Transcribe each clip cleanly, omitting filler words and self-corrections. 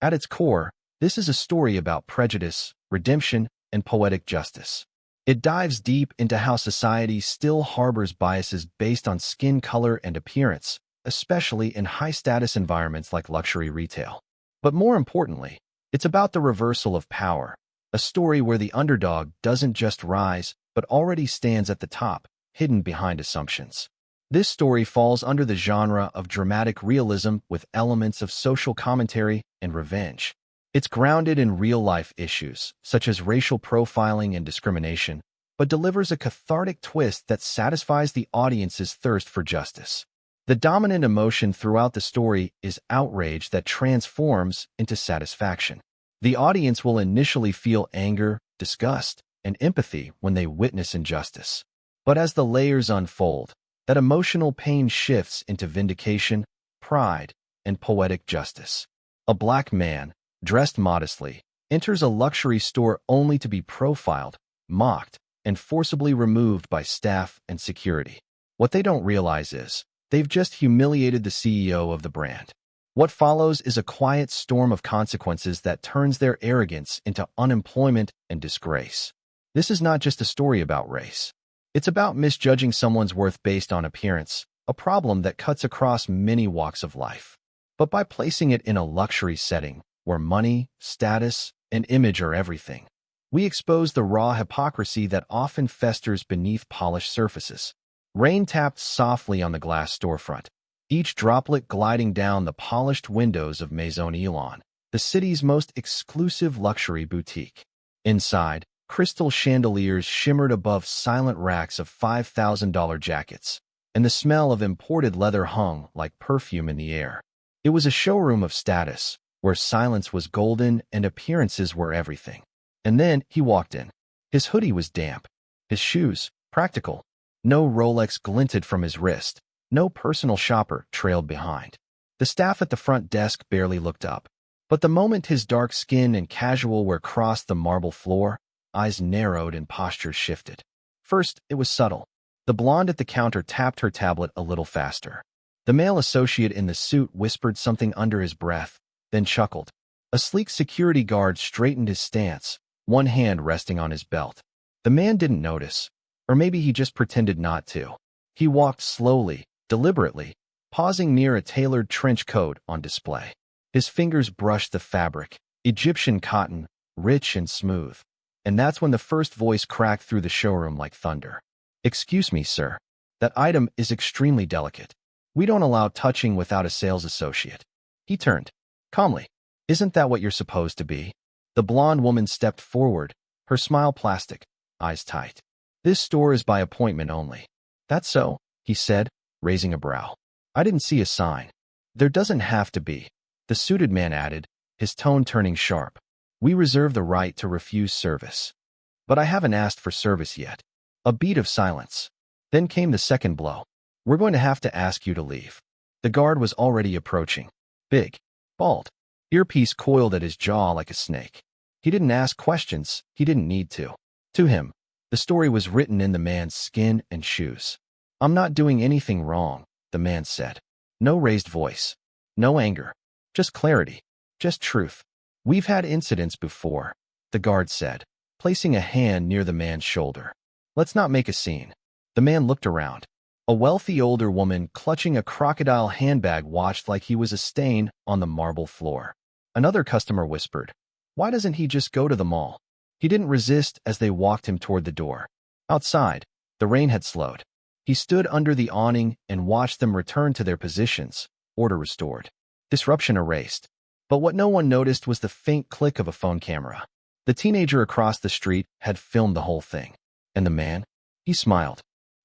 At its core, this is a story about prejudice, redemption, and poetic justice. It dives deep into how society still harbors biases based on skin color and appearance, especially in high-status environments like luxury retail. But more importantly, it's about the reversal of power, a story where the underdog doesn't just rise, but already stands at the top, hidden behind assumptions. This story falls under the genre of dramatic realism with elements of social commentary and revenge. It's grounded in real-life issues, such as racial profiling and discrimination, but delivers a cathartic twist that satisfies the audience's thirst for justice. The dominant emotion throughout the story is outrage that transforms into satisfaction. The audience will initially feel anger, disgust, and empathy when they witness injustice. But as the layers unfold, that emotional pain shifts into vindication, pride, and poetic justice. A black man, dressed modestly, enters a luxury store only to be profiled, mocked, and forcibly removed by staff and security. What they don't realize is, they've just humiliated the CEO of the brand. What follows is a quiet storm of consequences that turns their arrogance into unemployment and disgrace. This is not just a story about race. It's about misjudging someone's worth based on appearance, a problem that cuts across many walks of life. But by placing it in a luxury setting, where money, status, and image are everything, we expose the raw hypocrisy that often festers beneath polished surfaces. Rain tapped softly on the glass storefront, each droplet gliding down the polished windows of Maison Elon, the city's most exclusive luxury boutique. Inside, crystal chandeliers shimmered above silent racks of $5,000 jackets, and the smell of imported leather hung like perfume in the air. It was a showroom of status, where silence was golden and appearances were everything. And then he walked in. His hoodie was damp, his shoes practical. No Rolex glinted from his wrist. No personal shopper trailed behind. The staff at the front desk barely looked up. But the moment his dark skin and casual wear crossed the marble floor, eyes narrowed and postures shifted. First, it was subtle. The blonde at the counter tapped her tablet a little faster. The male associate in the suit whispered something under his breath, then chuckled. A sleek security guard straightened his stance, one hand resting on his belt. The man didn't notice, or maybe he just pretended not to. He walked slowly, deliberately, pausing near a tailored trench coat on display. His fingers brushed the fabric, Egyptian cotton, rich and smooth. And that's when the first voice cracked through the showroom like thunder. "Excuse me, sir. That item is extremely delicate. We don't allow touching without a sales associate." He turned. Calmly. "Isn't that what you're supposed to be?" The blonde woman stepped forward, her smile plastic, eyes tight. "This store is by appointment only." "That's so," he said, raising a brow. "I didn't see a sign." "There doesn't have to be," the suited man added, his tone turning sharp. "We reserve the right to refuse service." "But I haven't asked for service yet." A beat of silence. Then came the second blow. "We're going to have to ask you to leave." The guard was already approaching. Big, bald, earpiece coiled at his jaw like a snake. He didn't ask questions, he didn't need to. To him, the story was written in the man's skin and shoes. "I'm not doing anything wrong," the man said. No raised voice. No anger. Just clarity. Just truth. "We've had incidents before," the guard said, placing a hand near the man's shoulder. "Let's not make a scene." The man looked around. A wealthy older woman clutching a crocodile handbag watched like he was a stain on the marble floor. Another customer whispered, "Why doesn't he just go to the mall?" He didn't resist as they walked him toward the door. Outside, the rain had slowed. He stood under the awning and watched them return to their positions, order restored. Disruption erased. But what no one noticed was the faint click of a phone camera. The teenager across the street had filmed the whole thing. And the man? He smiled.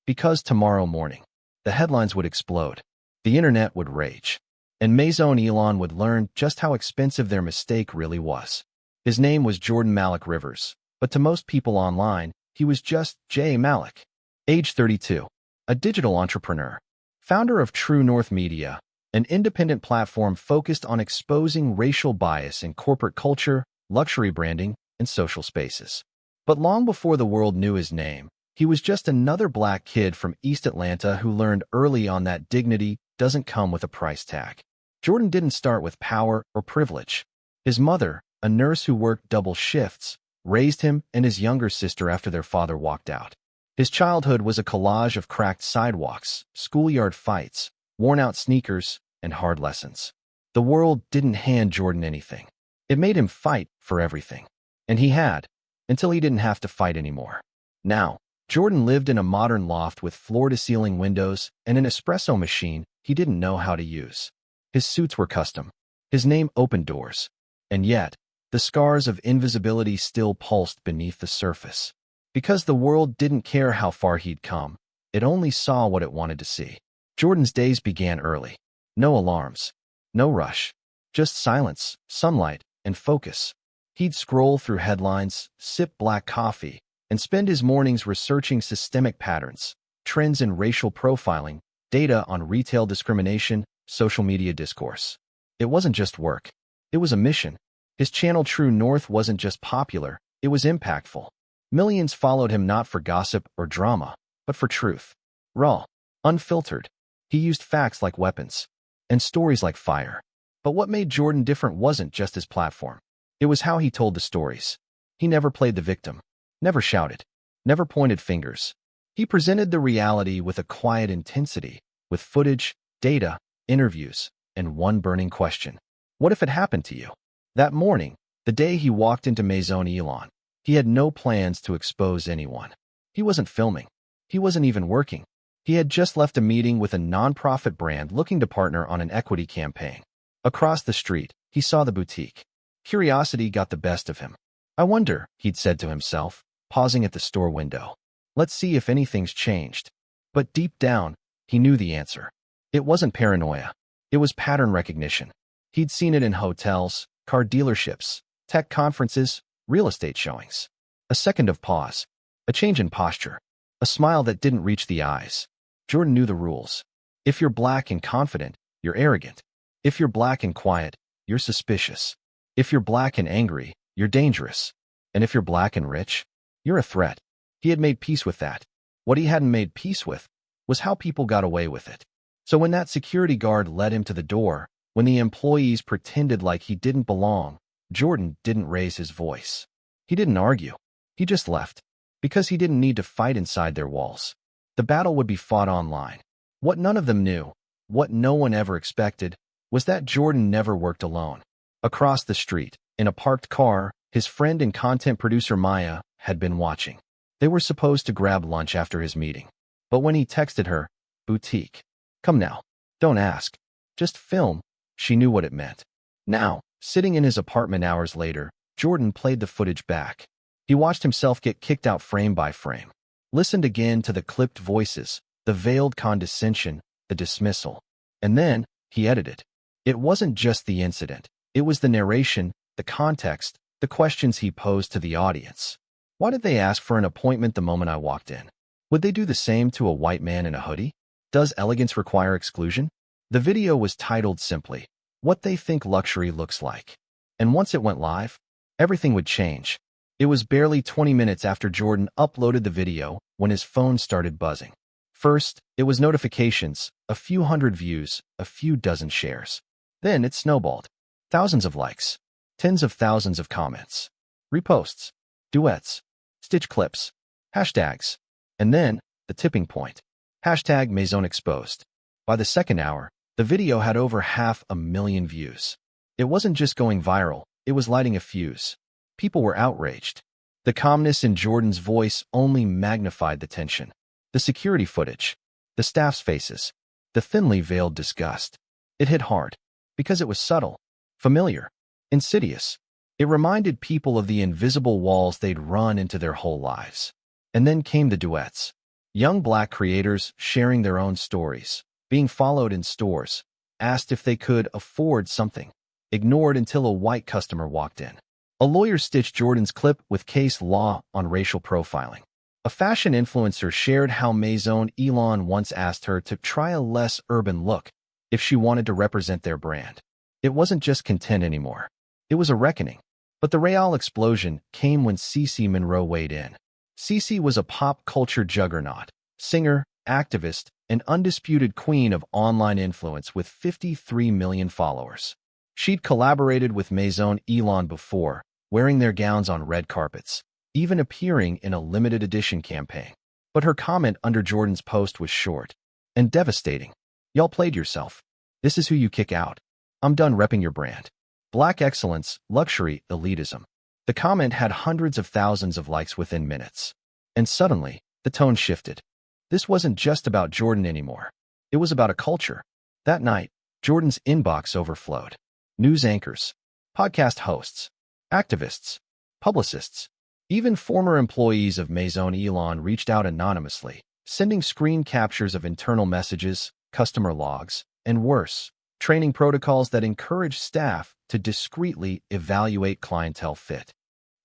Because tomorrow morning, the headlines would explode. The internet would rage. And Maison Elon would learn just how expensive their mistake really was. His name was Jordan Malik Rivers, but to most people online, he was just J. Malik. Age 32. A digital entrepreneur. Founder of True North Media, an independent platform focused on exposing racial bias in corporate culture, luxury branding, and social spaces. But long before the world knew his name, he was just another black kid from East Atlanta who learned early on that dignity doesn't come with a price tag. Jordan didn't start with power or privilege. His mother, a nurse who worked double shifts, raised him and his younger sister after their father walked out. His childhood was a collage of cracked sidewalks, schoolyard fights, worn-out sneakers, and hard lessons. The world didn't hand Jordan anything. It made him fight for everything. And he had, until he didn't have to fight anymore. Now, Jordan lived in a modern loft with floor-to-ceiling windows and an espresso machine he didn't know how to use. His suits were custom. His name opened doors. And yet, the scars of invisibility still pulsed beneath the surface. Because the world didn't care how far he'd come, it only saw what it wanted to see. Jordan's days began early. No alarms. No rush. Just silence, sunlight, and focus. He'd scroll through headlines, sip black coffee, and spend his mornings researching systemic patterns, trends in racial profiling, data on retail discrimination, social media discourse. It wasn't just work. It was a mission. His channel True North wasn't just popular, it was impactful. Millions followed him not for gossip or drama, but for truth. Raw, unfiltered. He used facts like weapons, and stories like fire. But what made Jordan different wasn't just his platform. It was how he told the stories. He never played the victim, never shouted, never pointed fingers. He presented the reality with a quiet intensity, with footage, data, interviews, and one burning question. What if it happened to you? That morning, the day he walked into Maison Elon, he had no plans to expose anyone. He wasn't filming. He wasn't even working. He had just left a meeting with a nonprofit brand looking to partner on an equity campaign. Across the street, he saw the boutique. Curiosity got the best of him. I wonder, he'd said to himself, pausing at the store window. Let's see if anything's changed. But deep down, he knew the answer. It wasn't paranoia. It was pattern recognition. He'd seen it in hotels, car dealerships, tech conferences, real estate showings. A second of pause. A change in posture. A smile that didn't reach the eyes. Jordan knew the rules. If you're black and confident, you're arrogant. If you're black and quiet, you're suspicious. If you're black and angry, you're dangerous. And if you're black and rich, you're a threat. He had made peace with that. What he hadn't made peace with was how people got away with it. So when that security guard led him to the door, when the employees pretended like he didn't belong, Jordan didn't raise his voice. He didn't argue. He just left. Because he didn't need to fight inside their walls. The battle would be fought online. What none of them knew, what no one ever expected, was that Jordan never worked alone. Across the street, in a parked car, his friend and content producer Maya had been watching. They were supposed to grab lunch after his meeting. But when he texted her, "Boutique. Come now. Don't ask. Just film," she knew what it meant. Now, sitting in his apartment hours later, Jordan played the footage back. He watched himself get kicked out frame by frame. Listened again to the clipped voices, the veiled condescension, the dismissal. And then, he edited. It wasn't just the incident. It was the narration, the context, the questions he posed to the audience. Why did they ask for an appointment the moment I walked in? Would they do the same to a white man in a hoodie? Does elegance require exclusion? The video was titled simply, "What They Think Luxury Looks Like." And once it went live, everything would change. It was barely 20 minutes after Jordan uploaded the video when his phone started buzzing. First, it was notifications, a few hundred views, a few dozen shares. Then it snowballed. Thousands of likes, tens of thousands of comments, reposts, duets, stitch clips, hashtags, and then the tipping point. Hashtag Maison Exposed. By the second hour, the video had over 500,000 views. It wasn't just going viral, it was lighting a fuse. People were outraged. The calmness in Jordan's voice only magnified the tension. The security footage, the staff's faces, the thinly veiled disgust. It hit hard, because it was subtle, familiar, insidious. It reminded people of the invisible walls they'd run into their whole lives. And then came the duets. Young black creators sharing their own stories, being followed in stores, asked if they could afford something, ignored until a white customer walked in. A lawyer stitched Jordan's clip with case law on racial profiling. A fashion influencer shared how Maison Elon once asked her to try a less urban look if she wanted to represent their brand. It wasn't just content anymore. It was a reckoning. But the real explosion came when Cece Monroe weighed in. Cece was a pop culture juggernaut, singer, activist, and undisputed queen of online influence with 53 million followers. She'd collaborated with Maison Elon before, wearing their gowns on red carpets, even appearing in a limited edition campaign. But her comment under Jordan's post was short and devastating. "Y'all played yourself. This is who you kick out. I'm done repping your brand. Black excellence, luxury, elitism." The comment had hundreds of thousands of likes within minutes. And suddenly, the tone shifted. This wasn't just about Jordan anymore. It was about a culture. That night, Jordan's inbox overflowed. News anchors, podcast hosts, activists, publicists, even former employees of Maison Elon reached out anonymously, sending screen captures of internal messages, customer logs, and worse, training protocols that encourage staff to discreetly evaluate clientele fit.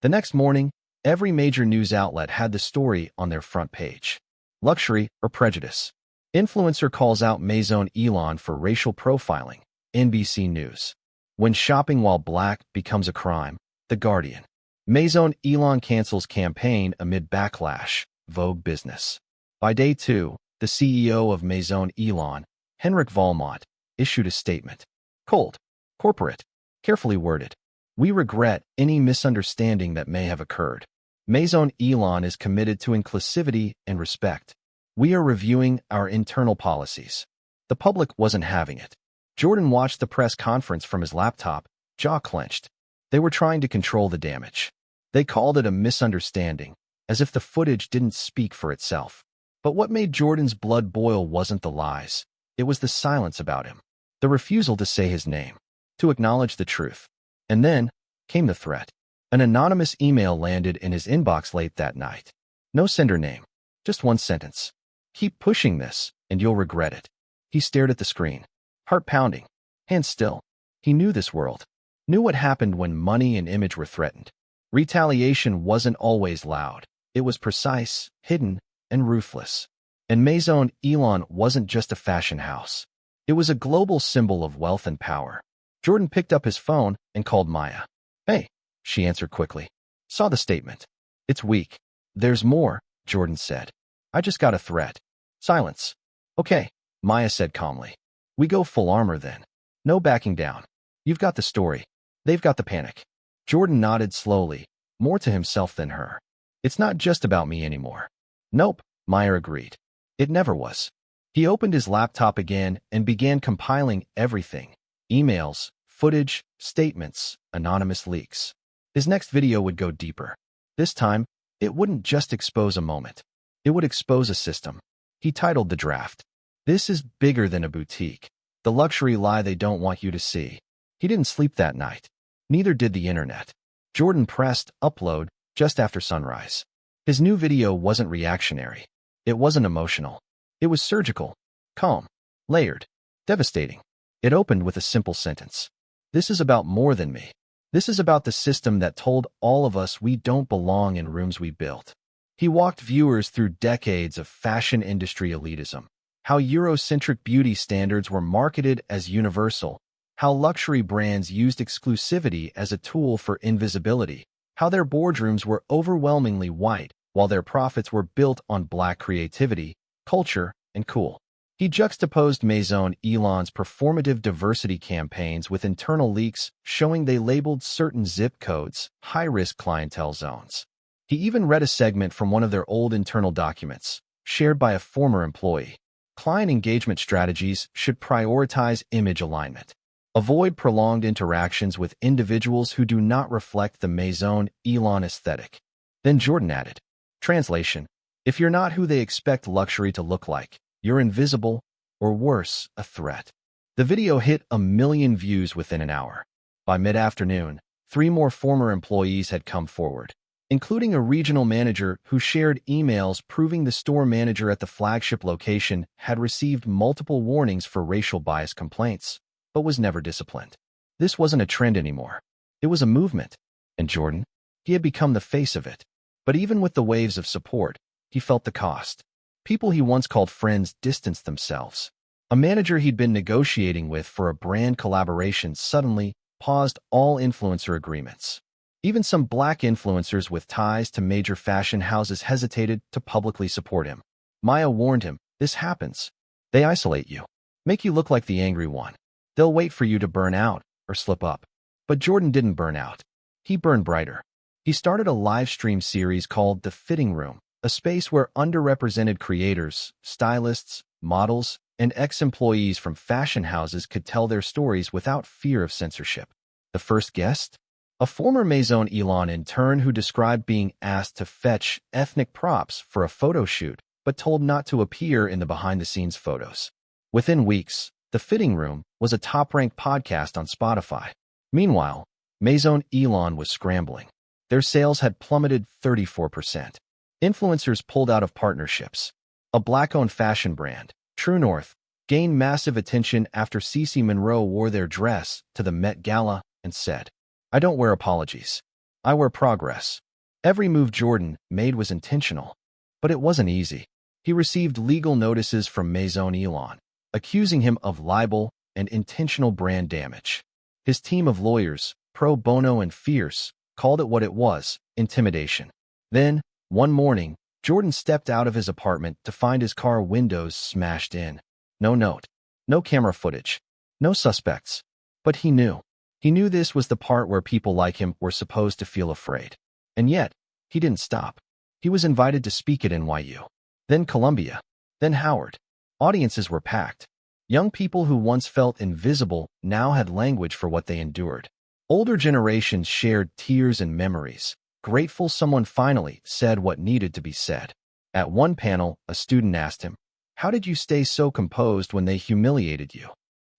The next morning, every major news outlet had the story on their front page. Luxury or prejudice? Influencer calls out Maison Elon for racial profiling. NBC News. When shopping while black becomes a crime. The Guardian. Maison Elon cancels campaign amid backlash. Vogue Business. By day 2, the CEO of Maison Elon, Henrik Valmont, issued a statement. Cold, corporate, carefully worded. "We regret any misunderstanding that may have occurred. Maison Elon is committed to inclusivity and respect. We are reviewing our internal policies." The public wasn't having it. Jordan watched the press conference from his laptop, jaw clenched. They were trying to control the damage. They called it a misunderstanding, as if the footage didn't speak for itself. But what made Jordan's blood boil wasn't the lies. It was the silence about him. The refusal to say his name, to acknowledge the truth. And then came the threat. An anonymous email landed in his inbox late that night. No sender name, just one sentence. "Keep pushing this, and you'll regret it." He stared at the screen, heart pounding, hands still. He knew this world, knew what happened when money and image were threatened. Retaliation wasn't always loud. It was precise, hidden, and ruthless. And Maison Elon wasn't just a fashion house. It was a global symbol of wealth and power. Jordan picked up his phone and called Maya. "Hey," she answered quickly. "Saw the statement. It's weak." "There's more," Jordan said. "I just got a threat." Silence. "Okay," Maya said calmly. "We go full armor then. No backing down. You've got the story. They've got the panic." Jordan nodded slowly, more to himself than her. "It's not just about me anymore." "Nope," Maya agreed. "It never was." He opened his laptop again and began compiling everything. Emails, footage, statements, anonymous leaks. His next video would go deeper. This time, it wouldn't just expose a moment. It would expose a system. He titled the draft, "This is bigger than a boutique. The luxury lie they don't want you to see." He didn't sleep that night. Neither did the internet. Jordan pressed upload just after sunrise. His new video wasn't reactionary. It wasn't emotional. It was surgical, calm, layered, devastating. It opened with a simple sentence. "This is about more than me. This is about the system that told all of us we don't belong in rooms we built." He walked viewers through decades of fashion industry elitism, how Eurocentric beauty standards were marketed as universal, how luxury brands used exclusivity as a tool for invisibility, how their boardrooms were overwhelmingly white while their profits were built on black creativity, culture, and cool. He juxtaposed Maison Elon's performative diversity campaigns with internal leaks showing they labeled certain zip codes high-risk clientele zones. He even read a segment from one of their old internal documents, shared by a former employee. Client engagement strategies should prioritize image alignment. Avoid prolonged interactions with individuals who do not reflect the Maison Elon aesthetic. Then Jordan added, translation, "If you're not who they expect luxury to look like, you're invisible, or worse, a threat." The video hit 1 million views within an hour. By mid-afternoon, 3 more former employees had come forward, including a regional manager who shared emails proving the store manager at the flagship location had received multiple warnings for racial bias complaints, but was never disciplined. This wasn't a trend anymore. It was a movement. And Jordan? He had become the face of it. But even with the waves of support, he felt the cost. People he once called friends distanced themselves. A manager he'd been negotiating with for a brand collaboration suddenly paused all influencer agreements. Even some black influencers with ties to major fashion houses hesitated to publicly support him. Maya warned him, "This happens. They isolate you, make you look like the angry one. They'll wait for you to burn out, or slip up. But Jordan didn't burn out. He burned brighter. He started a live stream series called The Fitting Room, a space where underrepresented creators, stylists, models, and ex-employees from fashion houses could tell their stories without fear of censorship. The first guest? A former Maison Elan intern who described being asked to fetch ethnic props for a photo shoot, but told not to appear in the behind-the-scenes photos. Within weeks, The Fitting Room was a top-ranked podcast on Spotify. Meanwhile, Maison Elan was scrambling. Their sales had plummeted 34%. Influencers pulled out of partnerships. A Black-owned fashion brand, True North, gained massive attention after Cece Monroe wore their dress to the Met Gala and said, "I don't wear apologies. I wear progress." Every move Jordan made was intentional. But it wasn't easy. He received legal notices from Maison Elan, accusing him of libel and intentional brand damage. His team of lawyers, pro bono and fierce, called it what it was, intimidation. Then, one morning, Jordan stepped out of his apartment to find his car windows smashed in. No note, no camera footage, no suspects. But he knew. He knew this was the part where people like him were supposed to feel afraid. And yet, he didn't stop. He was invited to speak at NYU, then Columbia, then Howard. Audiences were packed. Young people who once felt invisible now had language for what they endured. Older generations shared tears and memories, grateful someone finally said what needed to be said. At one panel, a student asked him, "How did you stay so composed when they humiliated you?"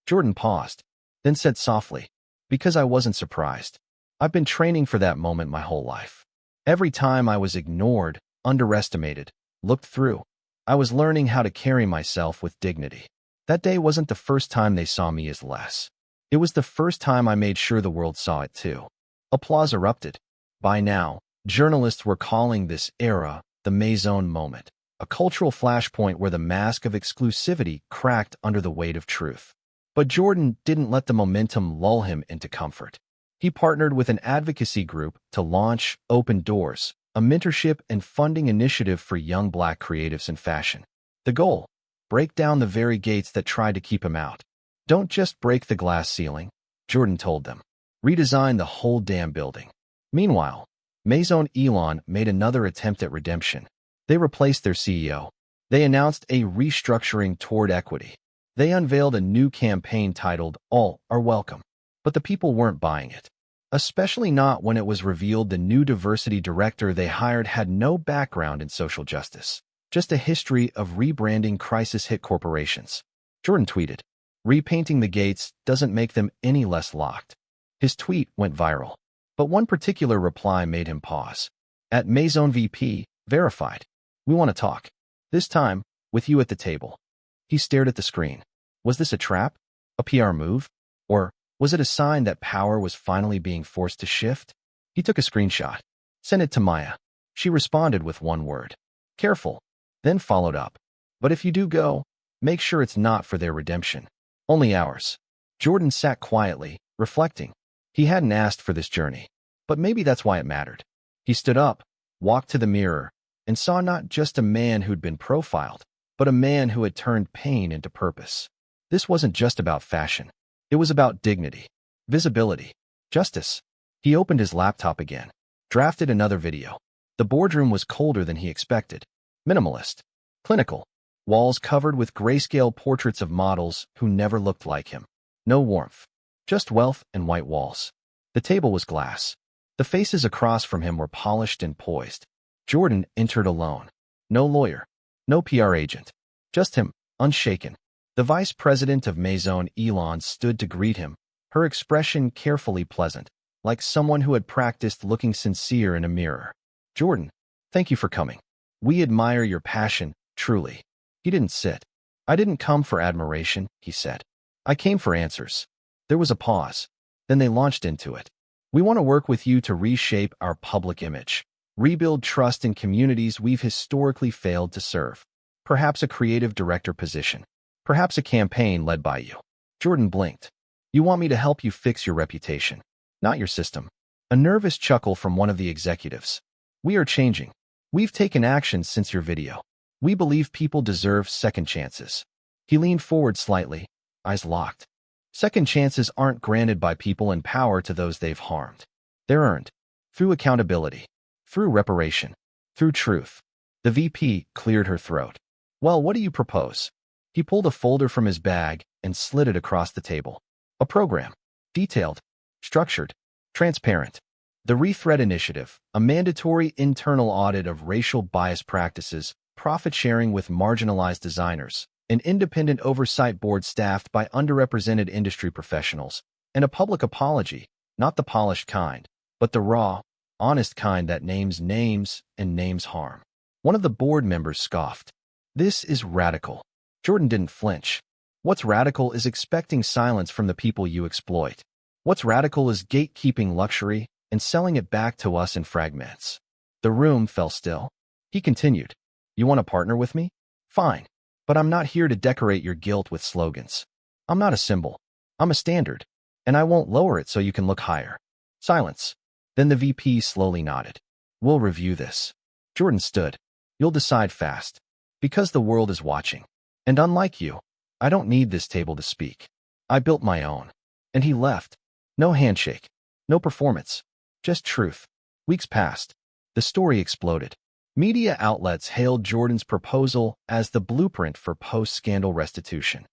Jordan paused, then said softly, "Because I wasn't surprised. I've been training for that moment my whole life. Every time I was ignored, underestimated, looked through, I was learning how to carry myself with dignity. That day wasn't the first time they saw me as less. It was the first time I made sure the world saw it too." Applause erupted. By now, journalists were calling this era the Maison moment, a cultural flashpoint where the mask of exclusivity cracked under the weight of truth. But Jordan didn't let the momentum lull him into comfort. He partnered with an advocacy group to launch Open Doors, a mentorship and funding initiative for young Black creatives in fashion. The goal? Break down the very gates that tried to keep him out. "Don't just break the glass ceiling," Jordan told them. "Redesign the whole damn building." Meanwhile, Maison Elan made another attempt at redemption. They replaced their CEO. They announced a restructuring toward equity. They unveiled a new campaign titled "All Are Welcome." But the people weren't buying it. Especially not when it was revealed the new diversity director they hired had no background in social justice, just a history of rebranding crisis-hit corporations. Jordan tweeted, "Repainting the gates doesn't make them any less locked." His tweet went viral. But one particular reply made him pause. "At Maison VP, verified. We want to talk. This time, with you at the table." He stared at the screen. Was this a trap? A PR move? Or was it a sign that power was finally being forced to shift? He took a screenshot. Sent it to Maya. She responded with one word. "Careful." Then followed up. "But if you do go, make sure it's not for their redemption. Only ours." Jordan sat quietly, reflecting. He hadn't asked for this journey. But maybe that's why it mattered. He stood up, walked to the mirror, and saw not just a man who'd been profiled, but a man who had turned pain into purpose. This wasn't just about fashion. It was about dignity, visibility, justice. He opened his laptop again, drafted another video. The boardroom was colder than he expected. Minimalist, clinical, walls covered with grayscale portraits of models who never looked like him. No warmth, just wealth and white walls. The table was glass. The faces across from him were polished and poised. Jordan entered alone. No lawyer, no PR agent, just him, unshaken. The vice president of Maison Elan stood to greet him, her expression carefully pleasant, like someone who had practiced looking sincere in a mirror. "Jordan, thank you for coming. We admire your passion, truly." He didn't sit. "I didn't come for admiration," he said. "I came for answers." There was a pause. Then they launched into it. "We want to work with you to reshape our public image, rebuild trust in communities we've historically failed to serve. Perhaps a creative director position. Perhaps a campaign led by you." Jordan blinked. "You want me to help you fix your reputation, not your system." A nervous chuckle from one of the executives. "We are changing. We've taken action since your video. We believe people deserve second chances." He leaned forward slightly, eyes locked. Second chances aren't granted by people in power to those they've harmed. They're earned through accountability, through reparation, through truth. The VP cleared her throat. Well, what do you propose? He pulled a folder from his bag and slid it across the table. A program. Detailed, structured, transparent. The Rethread Initiative, a mandatory internal audit of racial bias practices, profit sharing with marginalized designers, an independent oversight board staffed by underrepresented industry professionals, and a public apology, not the polished kind, but the raw, honest kind that names names and names harm. One of the board members scoffed. This is radical. Jordan didn't flinch. What's radical is expecting silence from the people you exploit. What's radical is gatekeeping luxury and selling it back to us in fragments. The room fell still. He continued, You want to partner with me? Fine. But I'm not here to decorate your guilt with slogans. I'm not a symbol. I'm a standard. And I won't lower it so you can look higher. Silence. Then the VP slowly nodded. We'll review this. Jordan stood. You'll decide fast. Because the world is watching. And unlike you, I don't need this table to speak. I built my own. And he left. No handshake. No performance. Just truth. Weeks passed. The story exploded. Media outlets hailed Jordan's proposal as the blueprint for post-scandal restitution.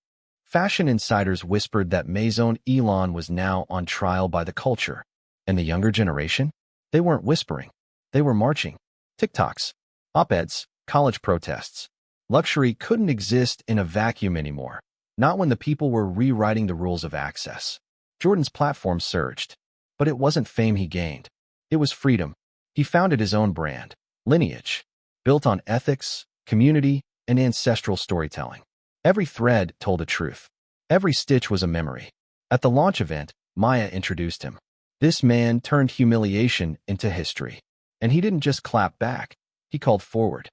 Fashion insiders whispered that Maison Elon was now on trial by the culture. And the younger generation? They weren't whispering. They were marching. TikToks, op-eds, college protests. Luxury couldn't exist in a vacuum anymore. Not when the people were rewriting the rules of access. Jordan's platform surged. But it wasn't fame he gained. It was freedom. He founded his own brand, Lineage, built on ethics, community, and ancestral storytelling. Every thread told a truth. Every stitch was a memory. At the launch event, Maya introduced him. This man turned humiliation into history. And he didn't just clap back. He called forward.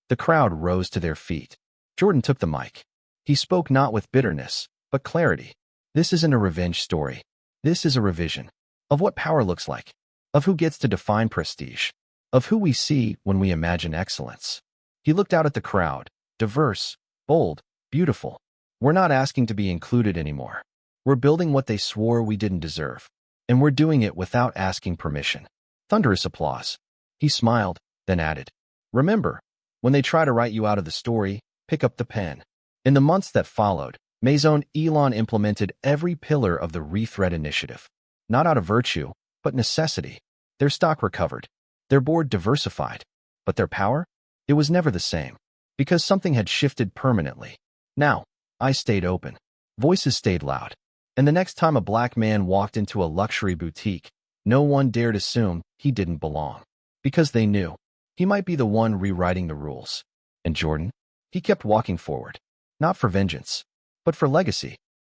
The crowd rose to their feet. Jordan took the mic. He spoke not with bitterness, but clarity. This isn't a revenge story. This is a revision of what power looks like, of who gets to define prestige, of who we see when we imagine excellence. He looked out at the crowd, diverse, bold, beautiful. We're not asking to be included anymore. We're building what they swore we didn't deserve. And we're doing it without asking permission. Thunderous applause. He smiled, then added, Remember, when they try to write you out of the story, pick up the pen. In the months that followed, Maison Elon implemented every pillar of the Rethread Initiative. Not out of virtue, but necessity. Their stock recovered. Their board diversified. But their power? It was never the same. Because something had shifted permanently. Now, eyes stayed open. Voices stayed loud. And the next time a black man walked into a luxury boutique, no one dared assume he didn't belong. Because they knew. He might be the one rewriting the rules. And Jordan? He kept walking forward. Not for vengeance, but for legacy.